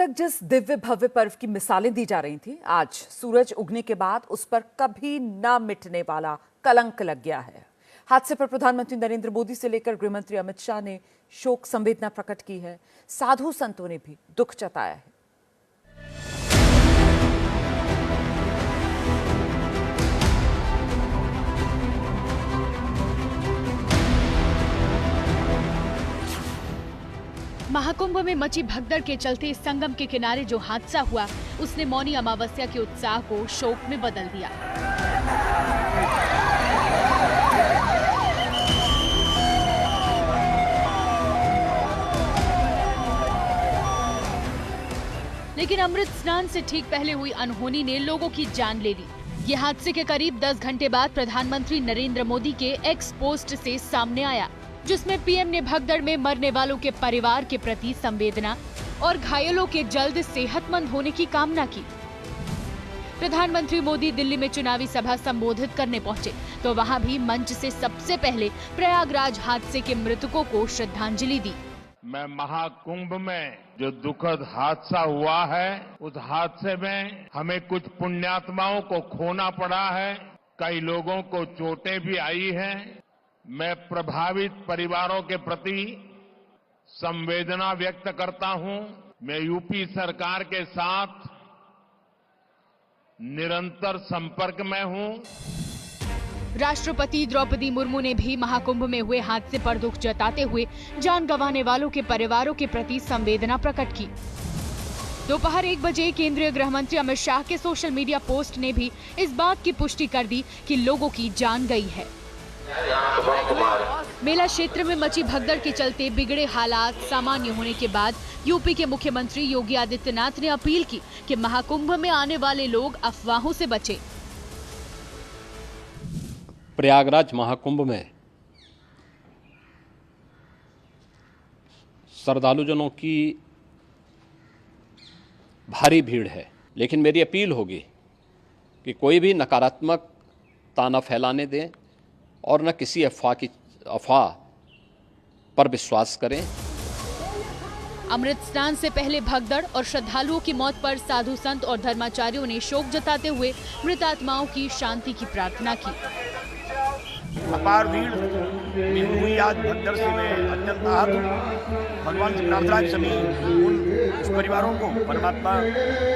तक जिस दिव्य भव्य पर्व की मिसालें दी जा रही थी, आज सूरज उगने के बाद उस पर कभी न मिटने वाला कलंक लग गया है। हादसे पर प्रधानमंत्री नरेंद्र मोदी से लेकर गृहमंत्री अमित शाह ने शोक संवेदना प्रकट की है। साधु संतों ने भी दुख जताया है। महाकुंभ में मची भगदड़ के चलते संगम के किनारे जो हादसा हुआ, उसने मौनी अमावस्या के उत्साह को शोक में बदल दिया। लेकिन अमृत स्नान से ठीक पहले हुई अनहोनी ने लोगों की जान ले ली। ये हादसे के करीब 10 घंटे बाद प्रधानमंत्री नरेंद्र मोदी के एक्स पोस्ट से सामने आया, जिसमें पीएम ने भगदड़ में मरने वालों के परिवार के प्रति संवेदना और घायलों के जल्द सेहतमंद होने की कामना की। प्रधानमंत्री मोदी दिल्ली में चुनावी सभा संबोधित करने पहुंचे, तो वहां भी मंच से सबसे पहले प्रयागराज हादसे के मृतकों को श्रद्धांजलि दी। मैं महाकुंभ में जो दुखद हादसा हुआ है, उस हादसे में हमें कुछ पुण्यात्माओं को खोना पड़ा है, कई लोगों को चोटें भी आई हैं। मैं प्रभावित परिवारों के प्रति संवेदना व्यक्त करता हूं। मैं यूपी सरकार के साथ निरंतर संपर्क में हूं। राष्ट्रपति द्रौपदी मुर्मू ने भी महाकुंभ में हुए हादसे पर दुख जताते हुए जान गंवाने वालों के परिवारों के प्रति संवेदना प्रकट की। दोपहर 1 बजे केंद्रीय गृह मंत्री अमित शाह के सोशल मीडिया पोस्ट ने भी इस बात की पुष्टि कर दी कि लोगों की जान गई है। मेला क्षेत्र में मची भगदड़ के चलते बिगड़े हालात सामान्य होने के बाद यूपी के मुख्यमंत्री योगी आदित्यनाथ ने अपील की कि महाकुंभ में आने वाले लोग अफवाहों से बचें। प्रयागराज महाकुंभ में श्रद्धालुजनों की भारी भीड़ है, लेकिन मेरी अपील होगी कि कोई भी नकारात्मकता न फैलाने दें और न किसी अफवाह पर विश्वास करें। अमृत स्नान से पहले भगदड़ और श्रद्धालुओं की मौत पर साधु संत और धर्माचार्यों ने शोक जताते हुए मृत आत्माओं की शांति की प्रार्थना की। अपार भीड़ हुई आज भगदड़ से मैं अत्यंत आहत हूँ। भगवान से प्रार्थना है सभी उस परिवारों को परमात्मा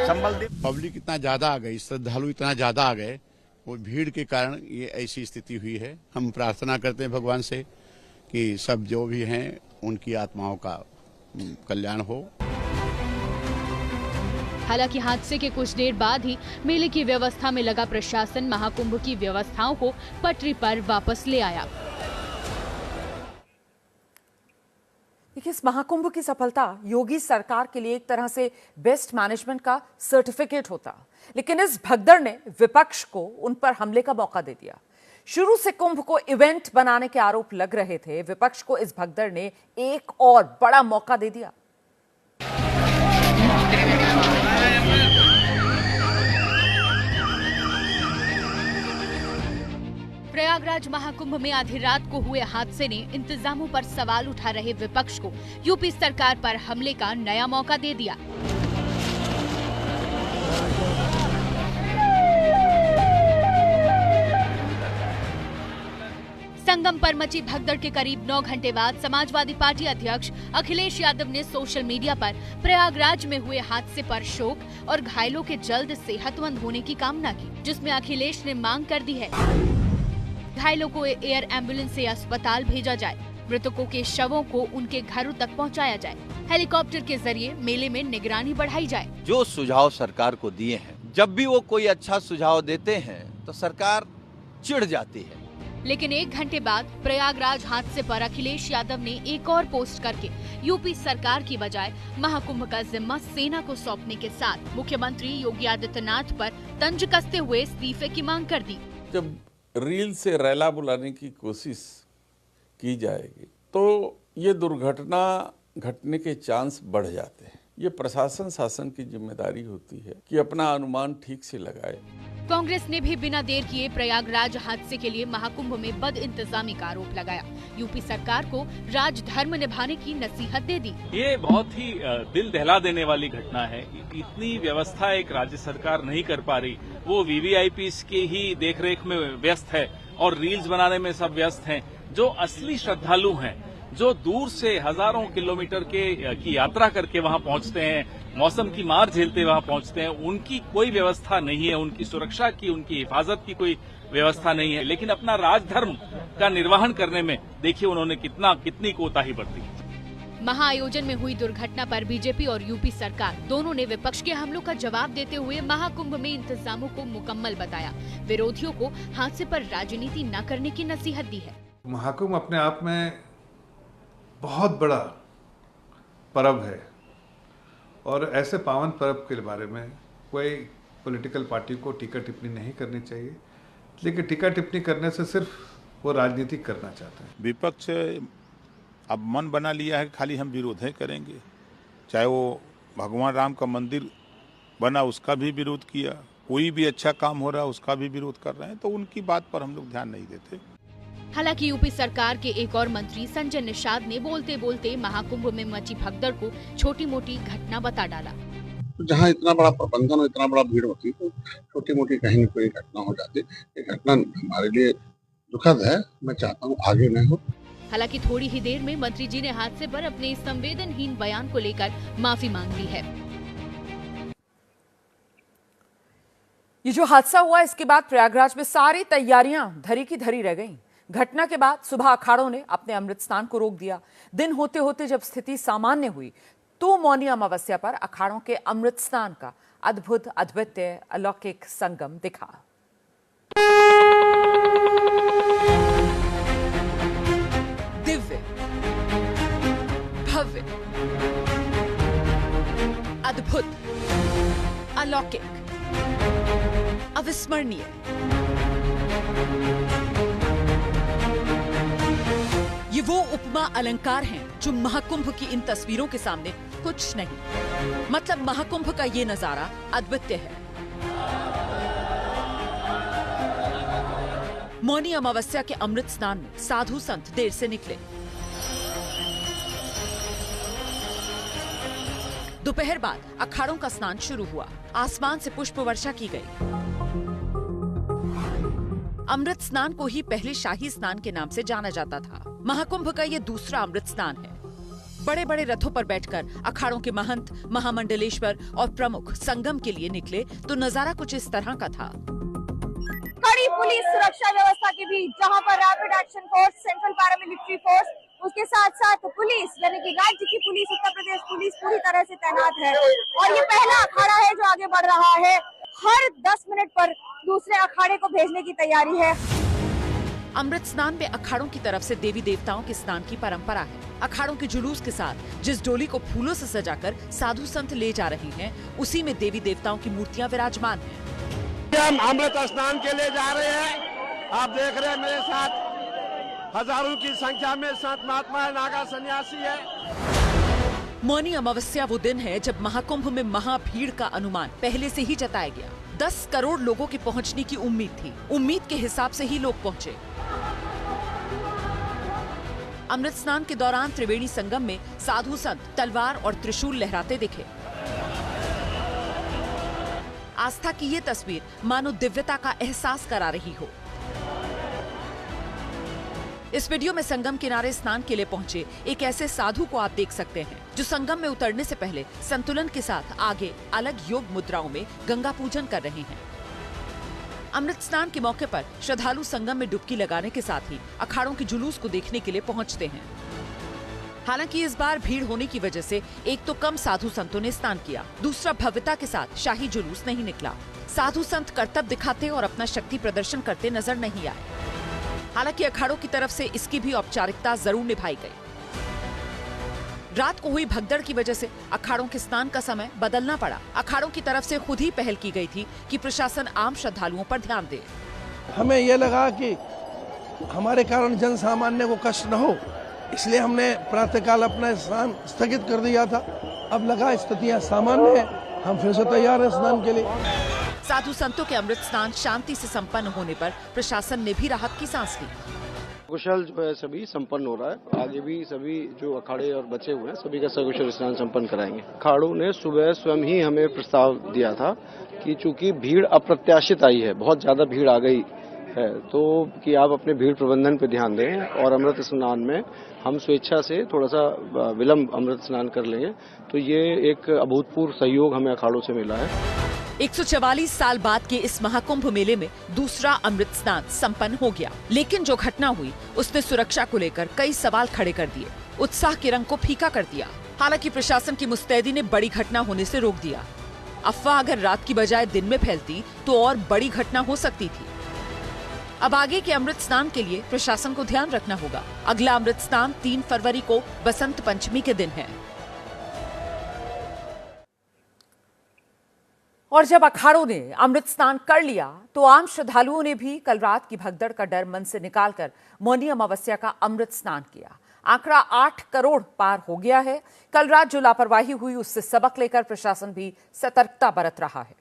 संबल दे। पब्लिक इतना ज्यादा आ गई, श्रद्धालु इतना ज्यादा आ गए, वो भीड़ के कारण ये ऐसी स्थिति हुई है। हम प्रार्थना करते हैं भगवान से कि सब जो भी हैं उनकी आत्माओं का कल्याण हो। हालांकि हादसे के कुछ देर बाद ही मेले की व्यवस्था में लगा प्रशासन महाकुंभ की व्यवस्थाओं को पटरी पर वापस ले आया। देखिए, इस महाकुंभ की सफलता योगी सरकार के लिए एक तरह से बेस्ट मैनेजमेंट का सर्टिफिकेट होता, लेकिन इस भगदड़ ने विपक्ष को उन पर हमले का मौका दे दिया। शुरू से कुंभ को इवेंट बनाने के आरोप लग रहे थे, विपक्ष को इस भगदड़ ने एक और बड़ा मौका दे दिया। प्रयागराज महाकुंभ में आधी रात को हुए हादसे ने इंतजामों पर सवाल उठा रहे विपक्ष को यूपी सरकार पर हमले का नया मौका दे दिया। संगम पर मची भगदड़ के करीब 9 घंटे बाद समाजवादी पार्टी अध्यक्ष अखिलेश यादव ने सोशल मीडिया पर प्रयागराज में हुए हादसे पर शोक और घायलों के जल्द सेहतमंद होने की कामना की, जिसमें अखिलेश ने मांग कर दी है घायलों को एयर एम्बुलेंस से अस्पताल भेजा जाए, मृतकों के शवों को उनके घरों तक पहुंचाया जाए, हेलीकॉप्टर के जरिए मेले में निगरानी बढ़ाई जाए। जो सुझाव सरकार को दिए हैं, जब भी वो कोई अच्छा सुझाव देते हैं तो सरकार चिढ़ जाती है। लेकिन 1 घंटे बाद प्रयागराज हादसे पर अखिलेश यादव ने एक और पोस्ट करके यूपी सरकार की बजाय महाकुंभ का जिम्मा सेना को सौंपने के साथ मुख्यमंत्री योगी आदित्यनाथ पर तंज कसते हुए इस्तीफे की मांग कर दी। जब रील से रैला बुलाने की कोशिश की जाएगी तो ये दुर्घटना घटने के चांस बढ़ जाते हैं। ये प्रशासन शासन की जिम्मेदारी होती है कि अपना अनुमान ठीक से लगाए। कांग्रेस ने भी बिना देर किए प्रयागराज हादसे के लिए महाकुंभ में बद इंतजामी का आरोप लगाया। यूपी सरकार को राजधर्म निभाने की नसीहत दे दी। ये बहुत ही दिल दहला देने वाली घटना है। इतनी व्यवस्था एक राज्य सरकार नहीं कर पा रही, वो वीवीआईपीस की ही देखरेख में व्यस्त है और रील्स बनाने में सब व्यस्त हैं। जो असली श्रद्धालु हैं, जो दूर से हजारों किलोमीटर की यात्रा करके वहां पहुंचते हैं, मौसम की मार झेलते वहां पहुंचते हैं, उनकी कोई व्यवस्था नहीं है, उनकी सुरक्षा की, उनकी हिफाजत की कोई व्यवस्था नहीं है। लेकिन अपना राजधर्म का निर्वहन करने में देखिए उन्होंने कितनी कोताही बरती। महाआयोजन में हुई दुर्घटना पर बीजेपी और यूपी सरकार दोनों ने विपक्ष के हमलों का जवाब देते हुए महाकुंभ में इंतजामों को मुकम्मल बताया। विरोधियों को हादसे पर राजनीति न करने की नसीहत दी है। महाकुंभ अपने आप में बहुत बड़ा पर्व है और ऐसे पावन पर्व के बारे में कोई पॉलिटिकल पार्टी को टीका टिप्पणी नहीं करनी चाहिए, लेकिन टीका टिप्पणी करने से सिर्फ वो राजनीति करना चाहते हैं। विपक्ष अब मन बना लिया है खाली हम विरोध ही करेंगे, चाहे वो भगवान राम का मंदिर बना उसका भी विरोध किया, कोई भी अच्छा काम हो रहा है उसका भी विरोध कर रहे हैं, तो उनकी बात पर हम लोग ध्यान नहीं देते। हालांकि यूपी सरकार के एक और मंत्री संजय निषाद ने बोलते बोलते महाकुंभ में मची भगदड़ को छोटी मोटी घटना बता डाला। जहाँ इतना बड़ा प्रबंधन और इतना बड़ा भीड़ होती तो छोटी मोटी कहीं न कोई घटना हो जाती। ये घटना हमारे लिए दुखद है, मैं चाहता हूँ आगे न हो। हालांकि थोड़ी ही देर में मंत्री जी ने हादसे पर अपने संवेदनहीन बयान को लेकर माफी मांग ली है। ये जो हादसा हुआ इसके बाद प्रयागराज में सारी तैयारियां धरी की धरी रह गईं। घटना के बाद सुबह अखाड़ों ने अपने अमृत स्नान को रोक दिया। दिन होते होते जब स्थिति सामान्य हुई तो मौनी अमावस्या पर अखाड़ों के अमृत स्नान का अद्भुत अद्वितीय अलौकिक संगम दिखा। दिव्य, भव्य, अद्भुत, अलौकिक, अविस्मरणीय। ये वो उपमा अलंकार हैं जो महाकुंभ की इन तस्वीरों के सामने कुछ नहीं। मतलब महाकुंभ का ये नजारा अद्वितीय है। मौनी अमावस्या के अमृत स्नान में साधु संत देर से निकले। दोपहर बाद अखाड़ों का स्नान शुरू हुआ। आसमान से पुष्प वर्षा की गई। अमृत स्नान को ही पहले शाही स्नान के नाम से जाना जाता था। महाकुंभ का ये दूसरा अमृत स्नान है। बड़े बड़े रथों पर बैठकर अखाड़ों के महंत, महामंडलेश्वर और प्रमुख संगम के लिए निकले तो नजारा कुछ इस तरह का था। कड़ी पुलिस सुरक्षा व्यवस्था के बीच, जहां पर rapid action force, central paramilitary force, उसके साथ साथ पुलिस यानी कि राज्य की पुलिस, उत्तर प्रदेश पुलिस पूरी तरह से तैनात है। और ये पहला अखाड़ा है जो आगे बढ़ रहा है। हर 10 मिनट पर दूसरे अखाड़े को भेजने की तैयारी है। अमृत स्नान में अखाड़ों की तरफ से देवी देवताओं के स्नान की परंपरा है। अखाड़ों के जुलूस के साथ जिस डोली को फूलों से सजाकर साधु संत ले जा रहे हैं, उसी में देवी देवताओं की मूर्तियां विराजमान हैं। हम अमृत स्नान के लिए जा रहे हैं। आप देख रहे हैं मेरे साथ हजारों की संख्या में संत महात्मा है, नागा सन्यासी है। मौनी अमावस्या वो दिन है जब महाकुंभ में महाभीड़ का अनुमान पहले से ही जताया गया। 10 करोड़ लोगों के पहुंचने की उम्मीद थी। उम्मीद के हिसाब से ही लोग पहुंचे। अमृत स्नान के दौरान त्रिवेणी संगम में साधु संत तलवार और त्रिशूल लहराते दिखे। आस्था की ये तस्वीर मानो दिव्यता का एहसास करा रही हो। इस वीडियो में संगम किनारे स्नान के लिए पहुंचे एक ऐसे साधु को आप देख सकते हैं जो संगम में उतरने से पहले संतुलन के साथ आगे अलग योग मुद्राओं में गंगा पूजन कर रहे हैं। अमृत स्नान के मौके पर श्रद्धालु संगम में डुबकी लगाने के साथ ही अखाड़ों के जुलूस को देखने के लिए पहुंचते हैं। हालांकि इस बार भीड़ होने की वजह से एक तो कम साधु संतों ने स्नान किया, दूसरा भव्यता के साथ शाही जुलूस नहीं निकला। साधु संत करतब दिखाते और अपना शक्ति प्रदर्शन करते नजर नहीं आए। हालांकि अखाड़ों की तरफ से इसकी भी औपचारिकता जरूर निभाई गई। रात को हुई भगदड़ की वजह से अखाड़ों के स्नान का समय बदलना पड़ा। अखाड़ों की तरफ से खुद ही पहल की गई थी कि प्रशासन आम श्रद्धालुओं पर ध्यान दे। हमें यह लगा कि हमारे कारण जन सामान्य को कष्ट न हो, इसलिए हमने प्रातःकाल अपना स्नान स्थगित कर दिया था। अब लगा स्थितियां सामान्य है, हम फिर से तैयार हैं स्नान के लिए। साधु संतों के अमृत स्नान शांति से संपन्न होने पर प्रशासन ने भी राहत की सांस ली। कुशल जो है सभी संपन्न हो रहा है। आगे भी सभी जो अखाड़े और बचे हुए हैं सभी का सकुशल स्नान संपन्न कराएंगे। अखाड़ों ने सुबह स्वयं ही हमें प्रस्ताव दिया था कि चूंकि भीड़ अप्रत्याशित आई है, बहुत ज्यादा भीड़ आ गई है, तो कि आप अपने भीड़ प्रबंधन पर ध्यान दें और अमृत स्नान में हम स्वेच्छा से थोड़ा सा विलंब अमृत स्नान कर लेंगे। तो ये एक अभूतपूर्व सहयोग हमें अखाड़ों से मिला है। 144 साल बाद के इस महाकुंभ मेले में दूसरा अमृत स्नान संपन्न हो गया, लेकिन जो घटना हुई उसने सुरक्षा को लेकर कई सवाल खड़े कर दिए, उत्साह के रंग को फीका कर दिया। हालांकि प्रशासन की मुस्तैदी ने बड़ी घटना होने से रोक दिया। अफवाह अगर रात की बजाय दिन में फैलती तो और बड़ी घटना हो सकती थी। अब आगे के अमृत स्नान के लिए प्रशासन को ध्यान रखना होगा। अगला अमृत स्नान 3 फरवरी को बसंत पंचमी के दिन है। और जब अखाड़ों ने अमृत स्नान कर लिया तो आम श्रद्धालुओं ने भी कल रात की भगदड़ का डर मन से निकालकर मौनी अमावस्या का अमृत स्नान किया। आंकड़ा 8 करोड़ पार हो गया है। कल रात जो लापरवाही हुई उससे सबक लेकर प्रशासन भी सतर्कता बरत रहा है।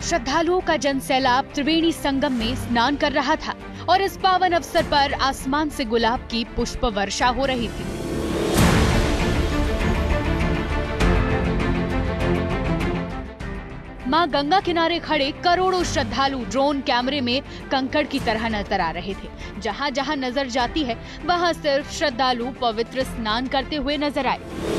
श्रद्धालुओं का जनसैलाब त्रिवेणी संगम में स्नान कर रहा था और इस पावन अवसर पर आसमान से गुलाब की पुष्प वर्षा हो रही थी। मां गंगा किनारे खड़े करोड़ों श्रद्धालु ड्रोन कैमरे में कंकड़ की तरह नजर आ रहे थे। जहां जहां नजर जाती है वहां सिर्फ श्रद्धालु पवित्र स्नान करते हुए नजर आए।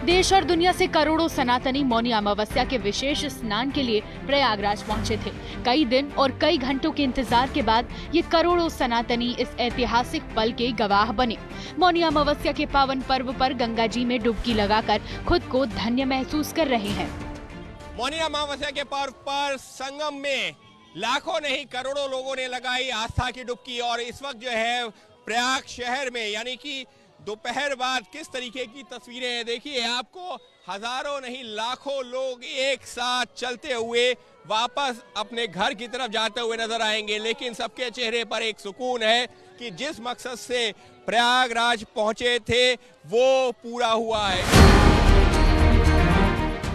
देश और दुनिया से करोड़ों सनातनी मौनी अमावस्या के विशेष स्नान के लिए प्रयागराज पहुंचे थे। कई दिन और कई घंटों के इंतजार के बाद ये करोड़ों सनातनी इस ऐतिहासिक पल के गवाह बने। मौनी अमावस्या के पावन पर्व पर गंगा जी में डुबकी लगाकर खुद को धन्य महसूस कर रहे हैं। मौनी अमावस्या के पर्व पर संगम में लाखों नहीं करोड़ों लोगों ने लगाई आस्था की डुबकी। और इस वक्त जो है प्रयाग शहर में यानी कि दोपहर बाद किस तरीके की तस्वीरें हैं देखिए। आपको हजारों नहीं लाखों लोग एक साथ चलते हुए वापस अपने घर की तरफ जाते हुए नजर आएंगे, लेकिन सबके चेहरे पर एक सुकून है कि जिस मकसद से प्रयागराज पहुंचे थे वो पूरा हुआ है।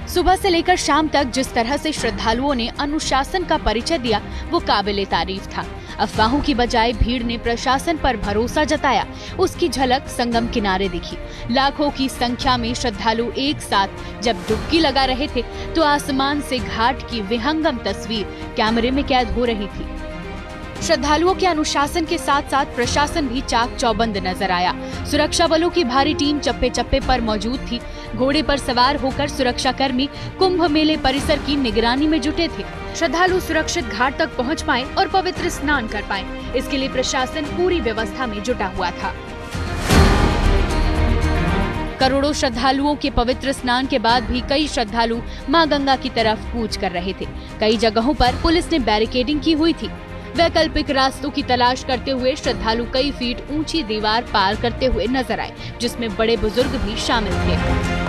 सुबह से लेकर शाम तक जिस तरह से श्रद्धालुओं ने अनुशासन का परिचय दिया वो काबिले तारीफ था। अफवाहों की बजाय भीड़ ने प्रशासन पर भरोसा जताया, उसकी झलक संगम किनारे दिखी। लाखों की संख्या में श्रद्धालु एक साथ जब डुबकी लगा रहे थे तो आसमान से घाट की विहंगम तस्वीर कैमरे में कैद हो रही थी। श्रद्धालुओं के अनुशासन के साथ साथ प्रशासन भी चाक चौबंद नजर आया। सुरक्षा बलों की भारी टीम चप्पे चप्पे पर मौजूद थी। घोड़े पर सवार होकर सुरक्षा कर्मी कुंभ मेले परिसर की निगरानी में जुटे थे। श्रद्धालु सुरक्षित घाट तक पहुंच पाए और पवित्र स्नान कर पाए, इसके लिए प्रशासन पूरी व्यवस्था में जुटा हुआ था। करोड़ों श्रद्धालुओं के पवित्र स्नान के बाद भी कई श्रद्धालु मां गंगा की तरफ कूच कर रहे थे। कई जगहों पर पुलिस ने बैरिकेडिंग की हुई थी। वैकल्पिक रास्तों की तलाश करते हुए श्रद्धालु कई फीट ऊंची दीवार पार करते हुए नजर आए, जिसमें बड़े बुजुर्ग भी शामिल थे।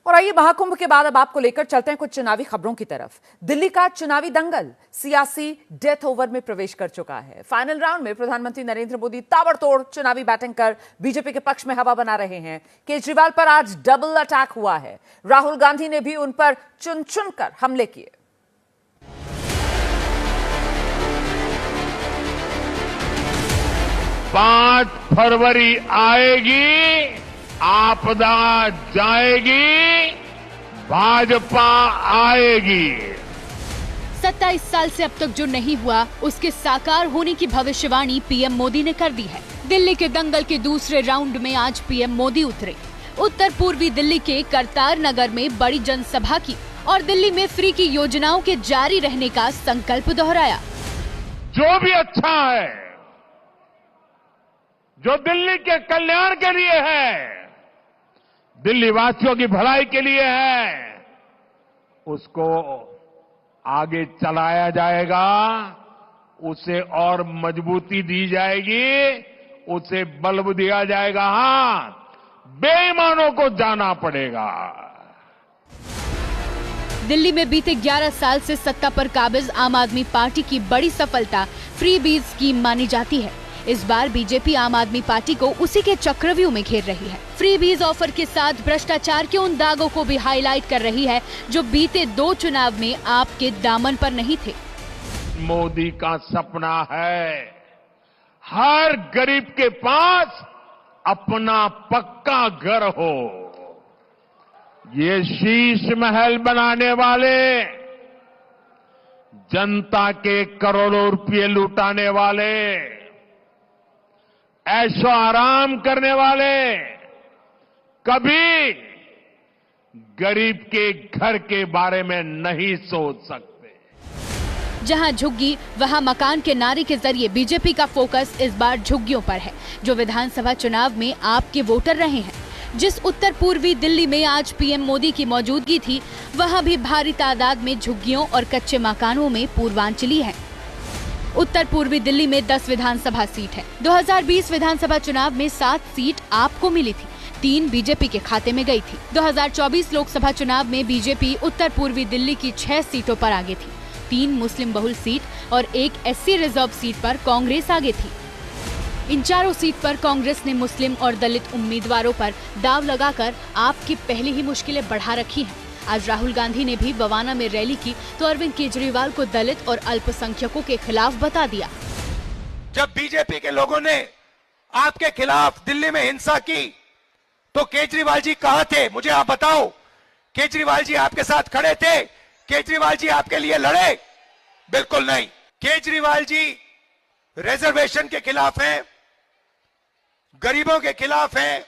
और आइए महाकुंभ के बाद अब आपको लेकर चलते हैं कुछ चुनावी खबरों की तरफ। दिल्ली का चुनावी दंगल सियासी डेथ ओवर में प्रवेश कर चुका है। फाइनल राउंड में प्रधानमंत्री नरेंद्र मोदी ताबड़तोड़ चुनावी बैटिंग कर बीजेपी के पक्ष में हवा बना रहे हैं। केजरीवाल पर आज डबल अटैक हुआ है। राहुल गांधी ने भी उन पर चुन चुन कर हमले किए। पांच फरवरी आएगी, आपदा जाएगी, भाजपा आएगी। 27 साल से अब तक जो नहीं हुआ उसके साकार होने की भविष्यवाणी पीएम मोदी ने कर दी है। दिल्ली के दंगल के दूसरे राउंड में आज पीएम मोदी उतरे। उत्तर पूर्वी दिल्ली के करतार नगर में बड़ी जनसभा की और दिल्ली में फ्री की योजनाओं के जारी रहने का संकल्प दोहराया। जो भी अच्छा है, जो दिल्ली के कल्याण के लिए है, दिल्ली वासियों की भलाई के लिए है, उसको आगे चलाया जाएगा, उसे और मजबूती दी जाएगी, उसे बल दिया जाएगा। हाँ, बेईमानों को जाना पड़ेगा। दिल्ली में बीते 11 साल से सत्ता पर काबिज आम आदमी पार्टी की बड़ी सफलता फ्री बीज स्कीम मानी जाती है। इस बार बीजेपी आम आदमी पार्टी को उसी के चक्रव्यूह में घेर रही है। फ्री बीज ऑफर के साथ भ्रष्टाचार के उन दागों को भी हाईलाइट कर रही है जो बीते 2 चुनाव में आपके दामन पर नहीं थे। मोदी का सपना है हर गरीब के पास अपना पक्का घर हो। ये शीश महल बनाने वाले, जनता के करोड़ों रुपये लुटाने वाले, ऐशो आराम करने वाले कभी गरीब के घर के बारे में नहीं सोच सकते। जहां झुग्गी वहां मकान के नारे के जरिए बीजेपी का फोकस इस बार झुग्गियों पर है, जो विधानसभा चुनाव में आपके वोटर रहे हैं। जिस उत्तर पूर्वी दिल्ली में आज पीएम मोदी की मौजूदगी थी, वहां भी भारी तादाद में झुग्गियों और कच्चे मकानों में पूर्वांचली हैं। उत्तर पूर्वी दिल्ली में 10 विधानसभा सीट है। 2020 विधानसभा चुनाव में 7 सीट आपको मिली थी, 3 बीजेपी के खाते में गई थी। 2024 लोकसभा चुनाव में बीजेपी उत्तर पूर्वी दिल्ली की 6 सीटों पर आगे थी। 3 मुस्लिम बहुल सीट और 1 SC रिजर्व सीट पर कांग्रेस आगे थी। इन चारों सीट पर कांग्रेस ने मुस्लिम और दलित उम्मीदवारों पर दाव लगाकर आपकी पहले ही मुश्किलें बढ़ा रखी हैं। आज राहुल गांधी ने भी बवाना में रैली की तो अरविंद केजरीवाल को दलित और अल्पसंख्यकों के खिलाफ बता दिया। जब बीजेपी के लोगों ने आपके खिलाफ दिल्ली में हिंसा की तो केजरीवाल जी कहां थे? मुझे आप बताओ। केजरीवाल जी आपके साथ खड़े थे? केजरीवाल जी आपके लिए लड़े? बिल्कुल नहीं। केजरीवाल जी रिजर्वेशन के खिलाफ हैं, गरीबों के खिलाफ हैं,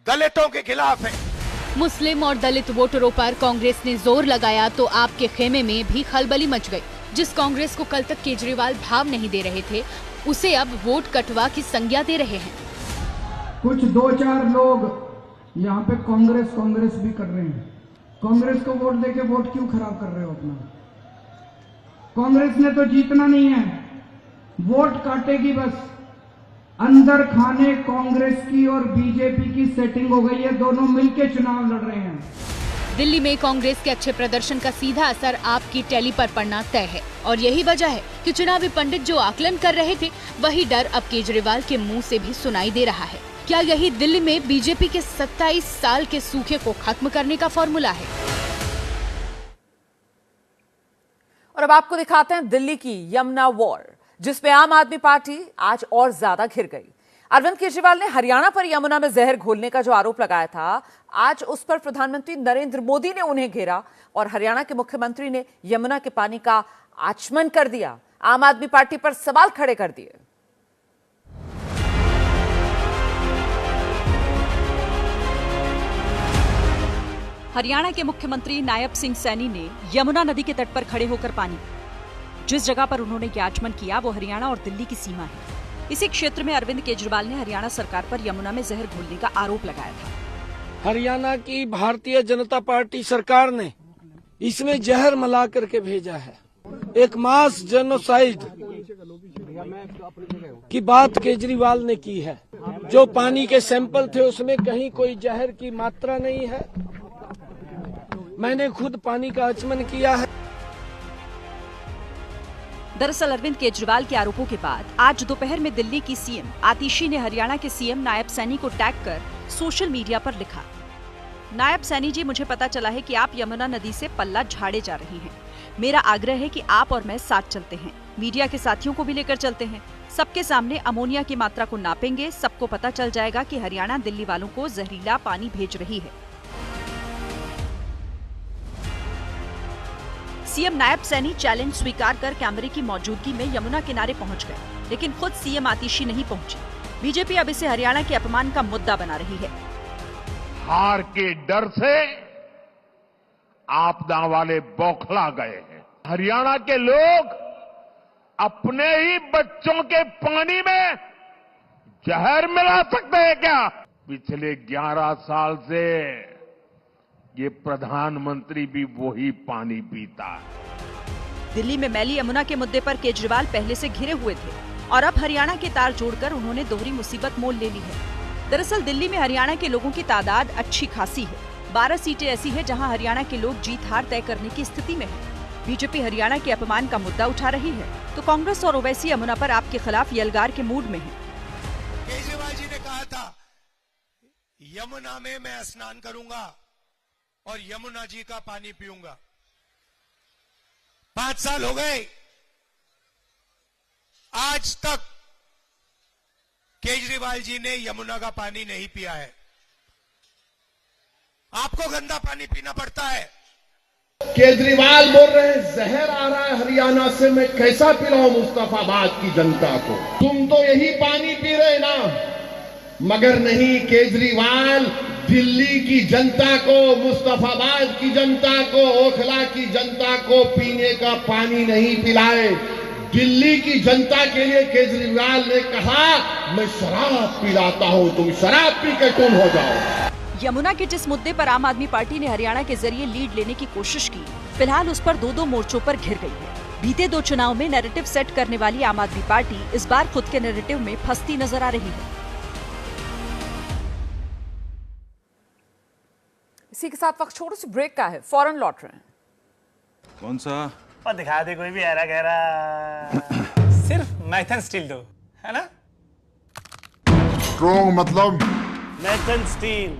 दलितों के खिलाफ हैं। मुस्लिम और दलित वोटरों पर कांग्रेस ने जोर लगाया तो आपके खेमे में भी खलबली मच गई। जिस कांग्रेस को कल तक केजरीवाल भाव नहीं दे रहे थे, उसे अब वोट कटवा की संज्ञा दे रहे हैं। कुछ 2-4 लोग यहाँ पे कांग्रेस भी कर रहे हैं। कांग्रेस को वोट देके वोट क्यों खराब कर रहे हो अपना? कांग्रेस ने तो जीतना नहीं है, वोट काटेगी बस। अंदर खाने कांग्रेस की और बीजेपी की सेटिंग हो गई है, दोनों मिलकर चुनाव लड़ रहे हैं। दिल्ली में कांग्रेस के अच्छे प्रदर्शन का सीधा असर आपकी टैली पर पड़ना तय है और यही वजह है कि चुनावी पंडित जो आकलन कर रहे थे, वही डर अब केजरीवाल के मुंह से भी सुनाई दे रहा है। क्या यही दिल्ली में बीजेपी के 27 साल के सूखे को खत्म करने का फॉर्मूला है? और अब आपको दिखाते हैं दिल्ली की यमुना वॉर, जिसमें आम आदमी पार्टी आज और ज्यादा घिर गई। अरविंद केजरीवाल ने हरियाणा पर यमुना में जहर घोलने का जो आरोप लगाया था, आज उस पर प्रधानमंत्री नरेंद्र मोदी ने उन्हें घेरा और हरियाणा के मुख्यमंत्री ने यमुना के पानी का आचमन कर दिया, आम आदमी पार्टी पर सवाल खड़े कर दिए। हरियाणा के मुख्यमंत्री नायब सिंह सैनी ने यमुना नदी के तट पर खड़े होकर पानी, जिस जगह पर उन्होंने आचमन किया वो हरियाणा और दिल्ली की सीमा है। इसी क्षेत्र में अरविंद केजरीवाल ने हरियाणा सरकार पर यमुना में जहर घोलने का आरोप लगाया था। हरियाणा की भारतीय जनता पार्टी सरकार ने इसमें जहर मिला करके भेजा है। एक मास जेनोसाइड की बात केजरीवाल ने की है। जो पानी के सैंपल थे उसमें कहीं कोई जहर की मात्रा नहीं है। मैंने खुद पानी का आचमन किया है। दरअसल अरविंद केजरीवाल के आरोपों के बाद आज दोपहर में दिल्ली की सीएम आतिशी ने हरियाणा के सीएम नायब सैनी को टैग कर सोशल मीडिया पर लिखा, नायब सैनी जी, मुझे पता चला है कि आप यमुना नदी से पल्ला झाड़े जा रही हैं। मेरा आग्रह है कि आप और मैं साथ चलते हैं, मीडिया के साथियों को भी लेकर चलते हैं, सबके सामने अमोनिया की मात्रा को नापेंगे, सबको पता चल जाएगा कि हरियाणा दिल्ली वालों को जहरीला पानी भेज रही है। सीएम नायब सैनी चैलेंज स्वीकार कर कैमरे की मौजूदगी में यमुना किनारे पहुंच गए, लेकिन खुद सीएम आतिशी नहीं पहुंची। बीजेपी अब इसे हरियाणा के अपमान का मुद्दा बना रही है। हार के डर से आपदा वाले बौखला गए हैं। हरियाणा के लोग अपने ही बच्चों के पानी में जहर मिला सकते हैं क्या? पिछले 11 साल से ये प्रधानमंत्री भी वही पानी पीता है। दिल्ली में मैली यमुना के मुद्दे पर केजरीवाल पहले से घिरे हुए थे और अब हरियाणा के तार जोड़कर उन्होंने दोहरी मुसीबत मोल ले ली है। दरअसल दिल्ली में हरियाणा के लोगों की तादाद अच्छी खासी है, 12 सीटें ऐसी है जहां हरियाणा के लोग जीत हार तय करने की स्थिति में है। बीजेपी हरियाणा के अपमान का मुद्दा उठा रही है, तो कांग्रेस और ओवैसी यमुना पर आपके खिलाफ यलगार के मूड में है। केजरीवाल जी ने कहा था यमुना में मैं स्नान करूंगा और यमुना जी का पानी पीऊंगा। 5 साल हो गए, आज तक केजरीवाल जी ने यमुना का पानी नहीं पिया है। आपको गंदा पानी पीना पड़ता है। केजरीवाल बोल रहे हैं जहर आ रहा है हरियाणा से, मैं कैसा पिलाऊं मुस्तफाबाद की जनता को। तुम तो यही पानी पी रहे ना, मगर नहीं, केजरीवाल दिल्ली की जनता को, मुस्तफाबाद की जनता को, ओखला की जनता को पीने का पानी नहीं पिलाए। दिल्ली की जनता के लिए केजरीवाल ने कहा मैं शराब पिलाता हूं, तुम शराब पी के तुम हो जाओ। यमुना के जिस मुद्दे पर आम आदमी पार्टी ने हरियाणा के जरिए लीड लेने की कोशिश की, फिलहाल उस पर दो मोर्चों पर घिर गई है। बीते 2 चुनाव में नैरेटिव सेट करने वाली आम आदमी पार्टी इस बार खुद के नैरेटिव में फंसती नजर आ रही है। इसी के साथ वक्त छोटे से ब्रेक का है, फौरन लौट रहे हैं। कौन सा? और दिखा दे कोई भी ऐरा गहरा, सिर्फ मैथन स्टील दो, है ना? स्ट्रॉन्ग मतलब मैथन स्टील।